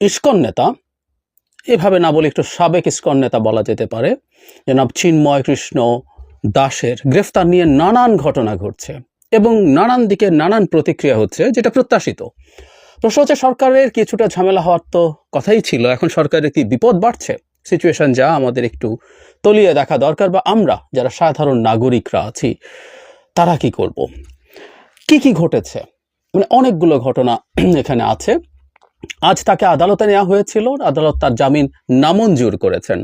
ISKCON নেতা, এভাবে না বলে একটু সাবেক ইসকন নেতা বলা যেতে পারে, জনাব চিন্ময় কৃষ্ণ দাসের গ্রেফতার নিয়ে নানান ঘটনা ঘটছে এবং নানান দিকে নানান প্রতিক্রিয়া হচ্ছে, যেটা প্রত্যাশিত। প্রশ্ন হচ্ছে, সরকারের কিছুটা ঝামেলা হওয়ার তো কথাই ছিল, এখন সরকারের কি বিপদ বাড়ছে? সিচুয়েশন যা, আমাদের একটু তলিয়ে দেখা দরকার, বা আমরা যারা সাধারণ নাগরিকরা আছি তারা কি করব। কি ঘটেছে, মানে অনেকগুলো ঘটনা এখানে আছে। আজ তাকে আদালতে নেওয়া হয়েছিল, আদালত তার জামিন নামঞ্জুর করেছেন।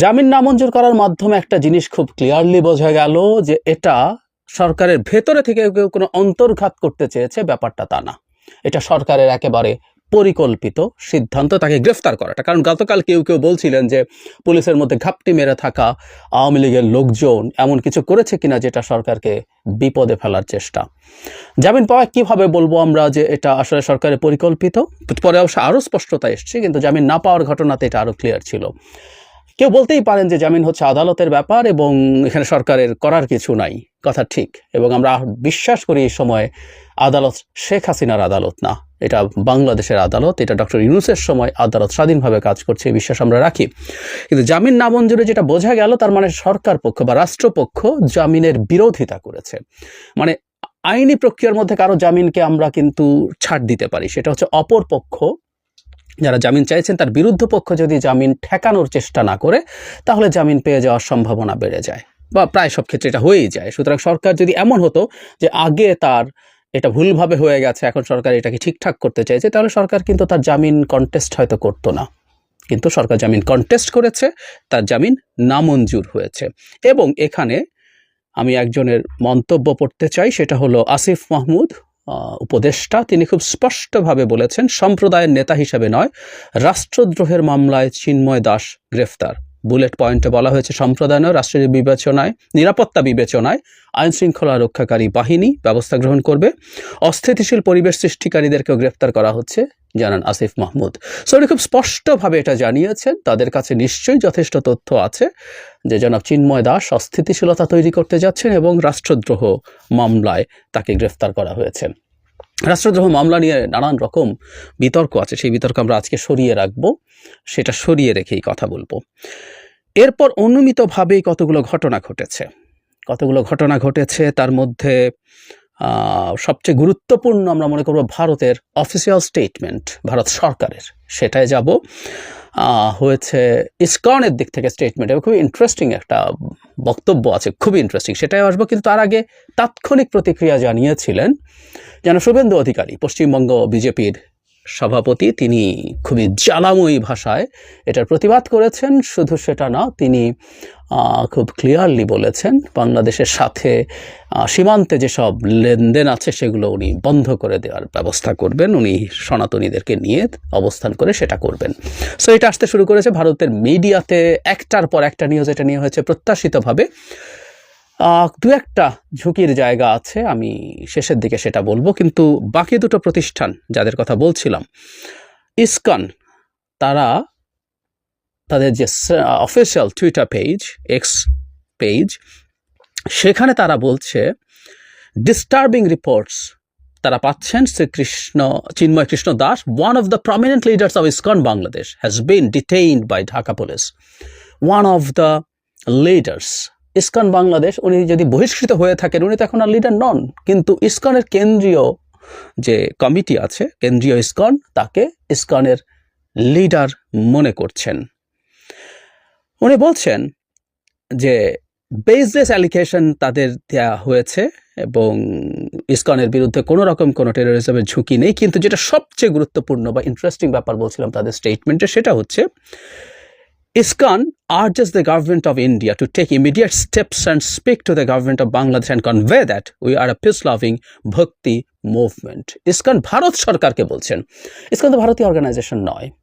জামিন নামঞ্জুর করার মাধ্যমে একটা জিনিস খুব ক্লিয়ারলি বোঝা গেল যে এটা সরকারের ভেতরে থেকে কেউ কোনো অন্তর্ঘাত করতে চেয়েছে, ব্যাপারটা তা না। এটা সরকারের একেবারে পরিকল্পিত সিদ্ধান্ত তাকে গ্রেফতার করাটা। কারণ গতকাল কেউ বলছিলেন যে পুলিশের মধ্যে ঘাপটি মেরে থাকা আওয়ামী লীগের লোকজন এমন কিছু করেছে কিনা যেটা সরকারকে বিপদে ফেলার চেষ্টা। জামিন পাওয়া কিভাবে বলবো আমরা যে এটা আসলে সরকারের পরিকল্পিত? পরে অবশ্য আরও স্পষ্টতা এসছে, কিন্তু জামিন না পাওয়ার ঘটনাতে এটা আরও ক্লিয়ার ছিল। কেউ বলতেই পারেন যে জামিন হচ্ছে আদালতের ব্যাপার এবং এখানে সরকারের করার কিছু নাই, কথা ঠিক। এবং আমরা বিশ্বাস করি এই সময় আদালত শেখ হাসিনার আদালত না, এটা বাংলাদেশের আদালত, এটা ডক্টর ইউনূসের সময় আদালত স্বাধীনভাবে কাজ করছে, এই বিশ্বাস আমরা রাখি। কিন্তু জামিন নামঞ্জুরে যেটা বোঝা গেল, তার মানে সরকার পক্ষ বা রাষ্ট্রপক্ষ জামিনের বিরোধিতা করেছে। মানে আইনি প্রক্রিয়ার মধ্যে কারো জামিনকে আমরা কিন্তু ছাড় দিতে পারি, সেটা হচ্ছে অপর পক্ষ যারা জামিন চাইছেন তার বিরুদ্ধ পক্ষ যদি জামিন ঠেকানোর চেষ্টা না করে, তাহলে জামিন পেয়ে যাওয়ার সম্ভাবনা বেড়ে যায়, বা প্রায় সব ক্ষেত্রে এটা হয়েই যায়। সুতরাং সরকার যদি এমন হতো যে আগে তার এটা ভুলভাবে হয়ে গেছে, এখন সরকার এটাকে ঠিকঠাক করতে চাইছে, তাহলে সরকার কিন্তু তার জামিন কন্টেস্ট হয়তো করতো না। কিন্তু সরকার জামিন কন্টেস্ট করেছে, তার জামিন নামঞ্জুর হয়েছে। এবং এখানে আমি একজনের মন্তব্য পড়তে চাই, সেটা হলো আসিফ মাহমুদ, উপদেষ্টা। তিনি খুব স্পষ্টভাবে বলেছেন, সম্প্রদায়ের নেতা হিসেবে নয়, রাষ্ট্রদ্রোহের মামলায় চিন্ময় দাস গ্রেফতার। বুলেট পয়েন্টে বলা হয়েছে, সম্প্রদায় নয়, রাষ্ট্রের বিবেচনায়, নিরাপত্তা বিবেচনায় আইন শৃঙ্খলা রক্ষাকারী বাহিনী ব্যবস্থা গ্রহণ করবে। অস্থিতিশীল পরিবেশ সৃষ্টিকারীদেরকেও গ্রেফতার করা হচ্ছে, জানান আসিফ মাহমুদ। সো উনি খুব স্পষ্টভাবে এটা জানিয়েছেন, তাদের কাছে নিশ্চয়ই যথেষ্ট তথ্য আছে যে জনাব চিন্ময় দাস অস্থিতিশীলতা তৈরি করতে যাচ্ছেন এবং রাষ্ট্রদ্রোহ মামলায় তাকে গ্রেফতার করা হয়েছে। রাষ্ট্রদ্রোহ মামলা নিয়ে নানান রকম বিতর্ক আছে, সেই বিতর্ক আমরা আজকে সরিয়ে রাখবো, সেটা সরিয়ে রেখেই কথা বলবো। এরপর অনুমিতভাবেই কতগুলো ঘটনা ঘটেছে, তার মধ্যে সবচেয়ে গুরুত্বপূর্ণ আমরা মনে করব ভারতের অফিসিয়াল স্টেটমেন্ট, ভারত সরকারের, সেটাই যাব। হয়েছে ইসকনের দিক থেকে স্টেটমেন্ট, এবং খুবই ইন্টারেস্টিং একটা বক্তব্য আছে, খুবই ইন্টারেস্টিং, সেটাই আসবো। কিন্তু তার আগে তাৎক্ষণিক প্রতিক্রিয়া জানিয়েছিলেন যেন শুভেন্দু অধিকারী, পশ্চিমবঙ্গ বিজেপির সভাপতি। তিনি খুবই জ্বালাময়ী ভাষায় এটার প্রতিবাদ করেছেন। শুধু সেটা না, তিনি খুব ক্লিয়ারলি বলেছেন বাংলাদেশের সাথে সীমান্তে যেসব লেনদেন আছে সেগুলো উনি বন্ধ করে দেওয়ার ব্যবস্থা করবেন, উনি সনাতনীদেরকে নিয়ে অবস্থান করে সেটা করবেন। সো এটা আসতে শুরু করেছে ভারতের মিডিয়াতে, একটার পর একটা নিউজ এটা নিয়ে হয়েছে প্রত্যাশিতভাবে। দু একটা ঝুঁকির জায়গা আছে, আমি শেষের দিকে সেটা বলবো। কিন্তু বাকি দুটো প্রতিষ্ঠান যাদের কথা বলছিলাম, ইসকন, তারা তাদের যে official Twitter page, X page, সেখানে তারা বলছে ডিস্টার্বিং রিপোর্টস তারা পাচ্ছেন, Chinmoy Krishna Das, one of the prominent leaders of ISKCON Bangladesh has been detained by Dhaka police. One of the leaders, ISKCON Bangladesh, উনি যদি বহিষ্কৃত হয়ে থাকেন, উনি তো এখন আর লিডার নন, কিন্তু ইসকনের কেন্দ্রীয় যে কমিটি আছে, কেন্দ্রীয় ইসকন, তাকে ইসকনের লিডার মনে করছেন। উনি বলছেন যে বেসলেস অ্যালিগেশন তাদের দেওয়া হয়েছে এবং ইসকনের বিরুদ্ধে কোনো রকম কোনো টেরোরিজমের ঝুঁকি নেই। কিন্তু যেটা সবচেয়ে গুরুত্বপূর্ণ বা ইন্টারেস্টিং ব্যাপার বলছিলাম তাদের স্টেটমেন্টে, সেটা হচ্ছে ISKCON urges the government of India to take immediate steps and speak to the government of Bangladesh and convey that we are a peace-loving Bhakti movement. ISKCON Bharat সরকারকে বলছেন, ISKCON তো ভারতীয় অর্গানাইজেশন নয়,